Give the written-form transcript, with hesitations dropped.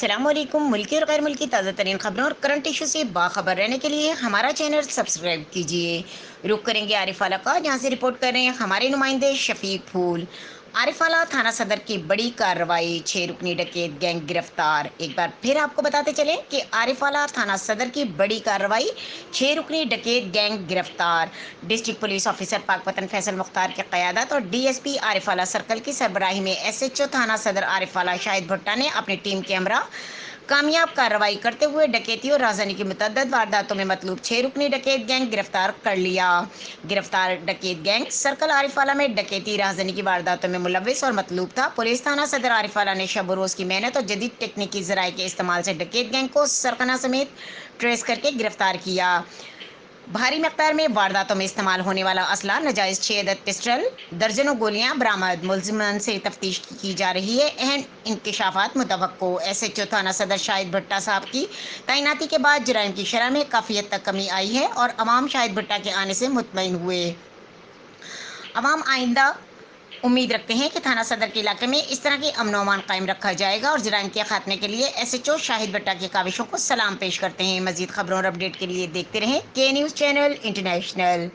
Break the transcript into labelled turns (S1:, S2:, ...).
S1: अस्सलाम वालेकुम। मुल्की और गैर मुल्की ताज़ा तरीन खबरों और करंट इशू से बाखबर रहने के लिए हमारा चैनल सब्सक्राइब कीजिए। रुक करेंगे आरिफ आला का, जहाँ से रिपोर्ट कर रहे हैं हमारे नुमाइंदे शफीक फूल। आरिफ आला थाना सदर की बड़ी कार्रवाई, 6 रुकनी डकैत गैंग गिरफ्तार। एक बार फिर आपको बताते चलें कि आरिफ आला थाना सदर की बड़ी कार्रवाई, 6 रुकनी डकैत गैंग गिरफ्तार। District police officer Pakpattan Faisal Mukhtar की क़यादत और डीएसपी आरिफ आला सर्कल की सरबराही में एसएचओ थाना सदर आरिफ आला शाहिद भुट्टा ने अपनी टीम के हमरा कामयाब कार्रवाई करते हुए डकैती और राजधानी की मुतअद्दिद वारदातों में मतलूब 6 रुकनी डकैत गैंग गिरफ्तार कर लिया। गिरफ्तार डकैत गैंग सर्कल आरिफाला में डकैती राजधानी की वारदातों में मुलव्विस और मतलूब था। पुलिस थाना सदर आरिफाला ने शब रोज की मेहनत और जदीद टेक्निकी जराये के इस्तेमाल से डकैत गैंग को सरकना समेत ट्रेस करके गिरफ्तार किया। भारी मकदार में वारदातों में इस्तेमाल होने वाला असला, नाजायज 6 अदद पिस्टल, दर्जनों गोलियां बरामद। मुलजिमान से तफ्तीश की जा रही है। अहम इंकशाफात मुतवक्को। एसएचओ थाना सदर शाहिद भुट्टा साहब की तैनाती के बाद जराइम की शरह में काफ़ी हद तक कमी आई है और अवाम शाहिद भुट्टा के आने से मुतमईन हुए। अवाम आइंदा उम्मीद रखते हैं कि थाना सदर के इलाके में इस तरह की अमन अमान कायम रखा जाएगा और जराइम के खात्मे के लिए एसएचओ शाहिद भट्टा की काविशों को सलाम पेश करते हैं। मजीद खबरों और अपडेट के लिए देखते रहें के न्यूज़ चैनल इंटरनेशनल।